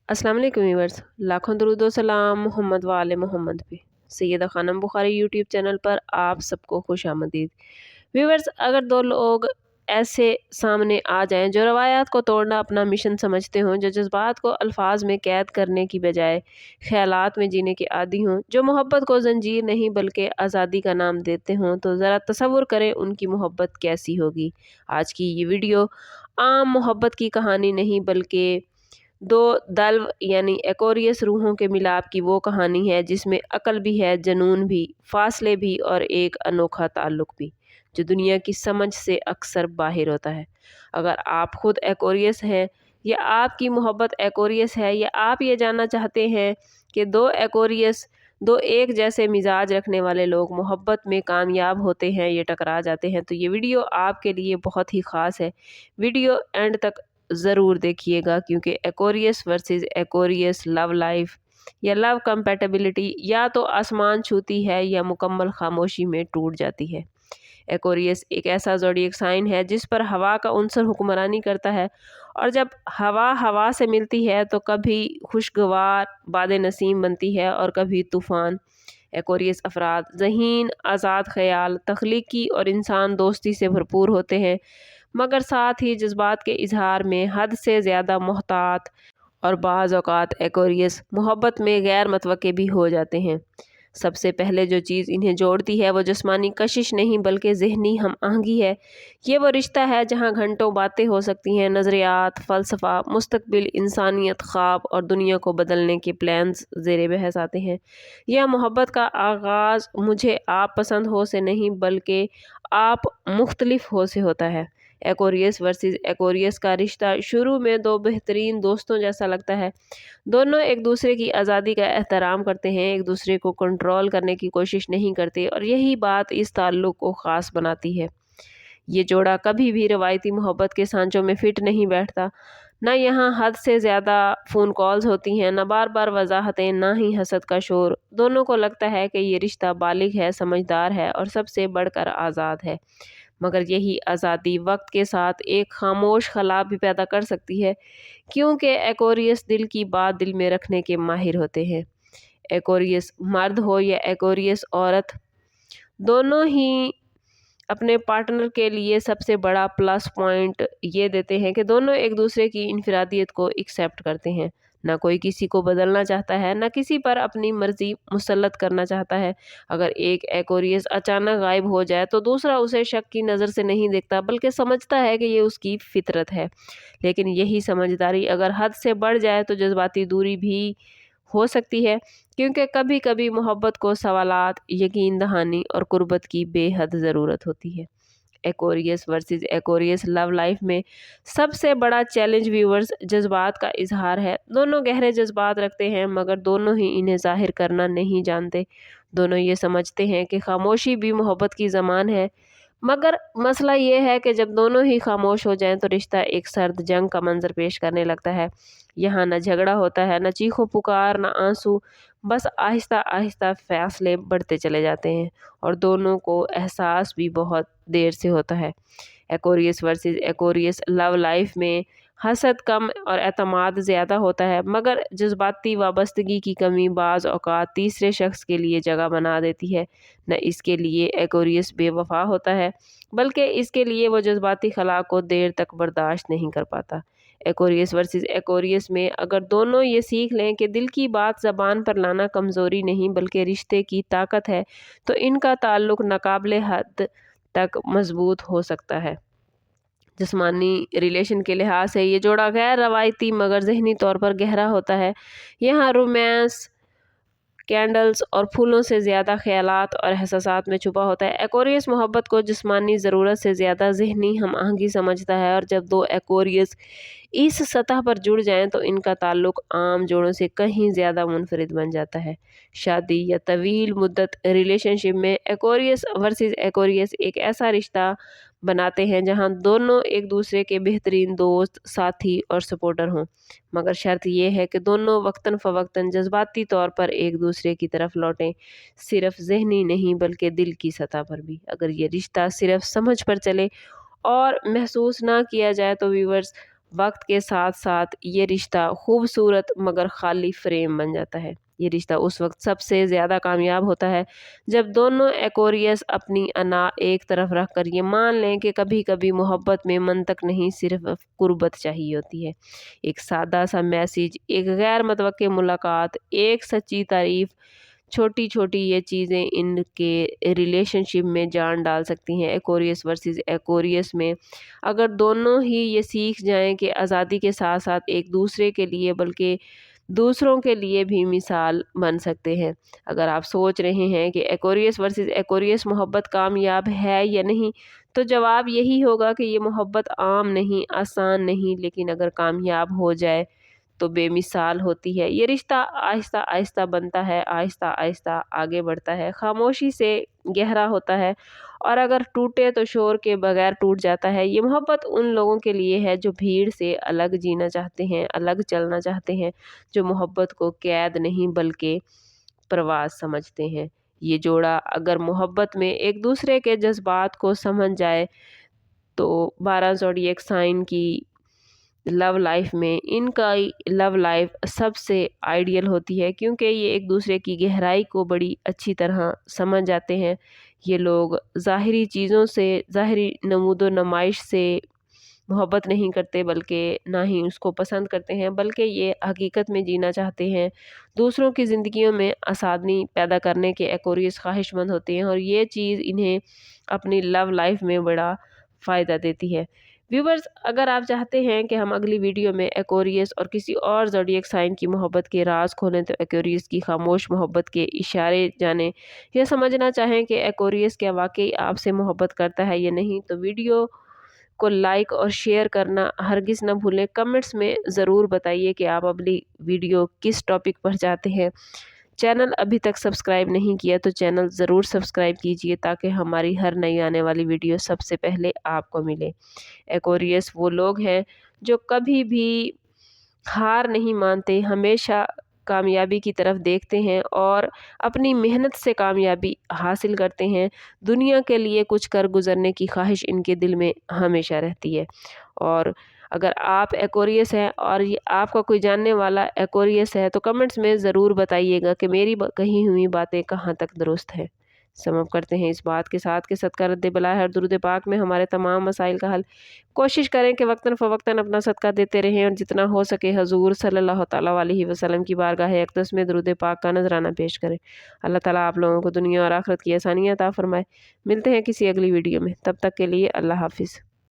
अस्सलाम वालेकुम व्यूअर्स, लाखों दरूद व सलाम मोहम्मद वाले मोहम्मद पे। सैयदा खानम बुखारी यूट्यूब चैनल पर आप सबको खुश आमदीद। व्यूअर्स, अगर दो लोग ऐसे सामने आ जाएं जो रवायात को तोड़ना अपना मिशन समझते हों, जो जज्बात को अल्फाज में कैद करने की बजाय ख्यालात में जीने के आदी हों, जो मोहब्बत को जंजीर नहीं बल्कि आज़ादी का नाम देते हों, तो ज़रा तसव्वुर करें उनकी मोहब्बत कैसी होगी। आज की ये वीडियो आम मोहब्बत की कहानी नहीं बल्कि दो दल्व यानी एक्वेरियस रूहों के मिलाप की वो कहानी है जिसमें अक्ल भी है, जुनून भी, फासले भी और एक अनोखा ताल्लुक भी, जो दुनिया की समझ से अक्सर बाहर होता है। अगर आप खुद एक्वेरियस हैं या आपकी मोहब्बत एक्वेरियस है, या आप ये जानना चाहते हैं कि दो एक्वेरियस, दो एक जैसे मिजाज रखने वाले लोग मोहब्बत में कामयाब होते हैं या टकरा जाते हैं, तो ये वीडियो आपके लिए बहुत ही ख़ास है। वीडियो एंड तक ज़रूर देखिएगा, क्योंकि Aquarius versus Aquarius love life या लव कंपैटिबिलिटी या तो आसमान छूती है या मुकम्मल खामोशी में टूट जाती है। एक्वेरियस एक ऐसा ज़ोडिएक साइन है जिस पर हवा का उनसर हुक्मरानी करता है, और जब हवा हवा से मिलती है तो कभी खुशगवार बादे नसीम बनती है और कभी तूफ़ान। एक्वेरियस अफराद ज़हीन, आज़ाद ख़याल, तख्लीकी और इंसान दोस्ती से भरपूर होते हैं, मगर साथ ही जज्बात के इजहार में हद से ज़्यादा मोहतात, और बाज़ औक़ात एक्वेरियस मोहब्बत में गैर मतवक्के भी हो जाते हैं। सबसे पहले जो चीज़ इन्हें जोड़ती है वो जिस्मानी कशिश नहीं बल्कि ज़हनी हम आहंगी है। ये वो रिश्ता है जहाँ घंटों बातें हो सकती हैं, नज़रियात, फ़लसफ़ा, मुस्तकबिल, इंसानियत, ख्वाब और दुनिया को बदलने के प्लान्स ज़ेरे बहस आते हैं। यह मोहब्बत का आगाज़ मुझे आप पसंद हो से नहीं बल्कि आप मुख्तलिफ हो से होता है। एक्वेरियस वर्सेस एक्वेरियस का रिश्ता शुरू में दो बेहतरीन दोस्तों जैसा लगता है। दोनों एक दूसरे की आज़ादी का एहतराम करते हैं, एक दूसरे को कंट्रोल करने की कोशिश नहीं करते, और यही बात इस ताल्लुक़ को ख़ास बनाती है। ये जोड़ा कभी भी रवायती मोहब्बत के सांचों में फ़िट नहीं बैठता। ना यहाँ हद से ज़्यादा फ़ोन कॉल्स होती हैं, ना बार बार वजाहतें, ना ही हसद का शोर। दोनों को लगता है कि ये रिश्ता बालिग है, समझदार है और सबसे बढ़कर आज़ाद है। मगर यही आज़ादी वक्त के साथ एक खामोश खला भी पैदा कर सकती है, क्योंकि एक्वेरियस दिल की बात दिल में रखने के माहिर होते हैं। एक्वेरियस मर्द हो या एक्वेरियस औरत, दोनों ही अपने पार्टनर के लिए सबसे बड़ा प्लस पॉइंट ये देते हैं कि दोनों एक दूसरे की इनफरादियत को एक्सेप्ट करते हैं। ना कोई किसी को बदलना चाहता है, ना किसी पर अपनी मर्जी मुसल्लत करना चाहता है। अगर एक एक्वेरियस अचानक गायब हो जाए तो दूसरा उसे शक की नज़र से नहीं देखता, बल्कि समझता है कि ये उसकी फितरत है। लेकिन यही समझदारी अगर हद से बढ़ जाए तो जज्बाती दूरी भी हो सकती है, क्योंकि कभी कभी मोहब्बत को सवालात, यकीन दहानी और कुर्बत की बेहद ज़रूरत होती है। Aquarius versus Aquarius love life में सबसे बड़ा चैलेंज व्यूअर्स जज्बात का इजहार है। दोनों गहरे जज्बात रखते हैं, मगर दोनों ही इन्हें जाहिर करना नहीं जानते। दोनों ये समझते हैं कि खामोशी भी मोहब्बत की ज़बान है, मगर मसला ये है कि जब दोनों ही खामोश हो जाएं तो रिश्ता एक सर्द जंग का मंजर पेश करने लगता है। यहाँ न झगड़ा होता है, न चीखो पुकार, न आंसू, बस आहिस्ता आहिस्ता फैसले बढ़ते चले जाते हैं, और दोनों को एहसास भी बहुत देर से होता है। Aquarius versus Aquarius love life में हसद कम और एतमाद ज़्यादा होता है, मगर जज्बाती वाबस्तगी की कमी बाज़ औक़ात तीसरे शख्स के लिए जगह बना देती है। न इसके लिए एक्वेरियस बेवफा होता है, बल्कि इसके लिए वो जज्बाती खला को देर तक बर्दाश्त नहीं कर पाता। एक्वेरियस वर्सेस एक्वेरियस में अगर दोनों ये सीख लें कि दिल की बात ज़बान पर लाना कमज़ोरी नहीं बल्कि रिश्ते की ताकत है, तो इनका ताल्लुक़ नाकाबिले हद तक मजबूत हो सकता है। जिस्मानी रिलेशन के लिहाज से ये जोड़ा गैर रवायती मगर ज़हनी तौर पर गहरा होता है। यहाँ रोमांस, कैंडल्स और फूलों से ज़्यादा ख्यालात और एहसासात में छुपा होता है। एक्वेरियस मोहब्बत को जिस्मानी ज़रूरत से ज़्यादा ज़हनी हम आहंगी समझता है, और जब दो एक्वेरियस इस सतह पर जुड़ जाएं तो इनका ताल्लुक़ आम जोड़ों से कहीं ज़्यादा मुनफरिद बन जाता है। शादी या तवील मुद्दत रिलेशनशिप में एक्वेरियस वर्सेस एक्वेरियस एक ऐसा रिश्ता बनाते हैं जहां दोनों एक दूसरे के बेहतरीन दोस्त, साथी और सपोर्टर हों, मगर शर्त यह है कि दोनों वक्तन फ़वक्तन जज्बाती तौर पर एक दूसरे की तरफ लौटें, सिर्फ ज़हनी नहीं बल्कि दिल की सतह पर भी। अगर ये रिश्ता सिर्फ समझ पर चले और महसूस ना किया जाए तो व्यूवर्स, वक्त के साथ साथ ये रिश्ता खूबसूरत मगर खाली फ्रेम बन जाता है। ये रिश्ता उस वक्त सबसे ज़्यादा कामयाब होता है जब दोनों एक्वेरियस अपनी अना एक तरफ रख कर ये मान लें कि कभी कभी मोहब्बत में मंतक नहीं, सिर्फ कुर्बत चाहिए होती है। एक सादा सा मैसेज, एक गैर मुतवक्के मुलाकात, एक सच्ची तारीफ, छोटी छोटी ये चीज़ें इनके रिलेशनशिप में जान डाल सकती हैं। एक्वेरियस वर्सेस एक्वेरियस में अगर दोनों ही ये सीख जाएं कि आज़ादी के साथ साथ एक दूसरे के लिए बल्कि दूसरों के लिए भी मिसाल बन सकते हैं। अगर आप सोच रहे हैं कि एक्वेरियस वर्सेस एक्वेरियस मोहब्बत कामयाब है या नहीं, तो जवाब यही होगा कि ये मोहब्बत आम नहीं, आसान नहीं, लेकिन अगर कामयाब हो जाए तो बेमिसाल होती है। ये रिश्ता आहिस्ता आहिस्ता बनता है, आहिस्ता आहिस्ता आगे बढ़ता है, खामोशी से गहरा होता है, और अगर टूटे तो शोर के बगैर टूट जाता है। ये मोहब्बत उन लोगों के लिए है जो भीड़ से अलग जीना चाहते हैं, अलग चलना चाहते हैं, जो मोहब्बत को कैद नहीं बल्कि प्रवास समझते हैं। ये जोड़ा अगर मोहब्बत में एक दूसरे के जज्बात को समझ जाए तो 12 ज़ोडिएक साइन की लव लाइफ में इनका लव लाइफ सबसे आइडियल होती है, क्योंकि ये एक दूसरे की गहराई को बड़ी अच्छी तरह समझ जाते हैं। ये लोग ज़ाहिरी चीज़ों से, ज़ाहिरी नमूदो नमाइश से मोहब्बत नहीं करते, बल्कि ना ही उसको पसंद करते हैं, बल्कि ये हकीकत में जीना चाहते हैं। दूसरों की ज़िंदगियों में आसानी पैदा करने के एक्वेरियस ख्वाहिशमंद होते हैं, और ये चीज़ इन्हें अपनी लव लाइफ में बड़ा फ़ायदा देती है। व्यूवर्स, अगर आप चाहते हैं कि हम अगली वीडियो में एक्वेरियस और किसी और ज़ोडिएक साइन की मोहब्बत के राज खोलें, तो एक्वेरियस की खामोश मोहब्बत के इशारे जानें, या समझना चाहें कि एक्वेरियस क्या वाकई आपसे मोहब्बत करता है या नहीं, तो वीडियो को लाइक और शेयर करना हरगिज़ ना भूलें। कमेंट्स में ज़रूर बताइए कि आप अगली वीडियो किस टॉपिक पर चाहते हैं। चैनल अभी तक सब्सक्राइब नहीं किया तो चैनल ज़रूर सब्सक्राइब कीजिए, ताकि हमारी हर नई आने वाली वीडियो सबसे पहले आपको मिले। एक्वेरियस वो लोग हैं जो कभी भी हार नहीं मानते, हमेशा कामयाबी की तरफ देखते हैं और अपनी मेहनत से कामयाबी हासिल करते हैं। दुनिया के लिए कुछ कर गुजरने की ख्वाहिश इनके दिल में हमेशा रहती है। और अगर आप एक्वेरियस हैं और ये आपका कोई जानने वाला एक्वेरियस है, तो कमेंट्स में ज़रूर बताइएगा कि मेरी कही हुई बातें कहाँ तक दुरुस्त हैं। समझ करते हैं इस बात के साथ कि सदका रद्द बला है और दुरूद पाक में हमारे तमाम मसाइल का हल। कोशिश करें कि वक्तन फ़वक्तन अपना सदका देते रहें, और जितना हो सके हजूर सल्लल्लाहु ताला अलैहि वसल्लम की बारगाह अक़दस में दुरूद पाक का नजराना पेश करें। अल्लाह ताला आप लोगों को दुनिया और आखिरत की आसानियाँ अता फरमाए। मिलते हैं किसी अगली वीडियो में, तब तक के लिए अल्लाह हाफिज़।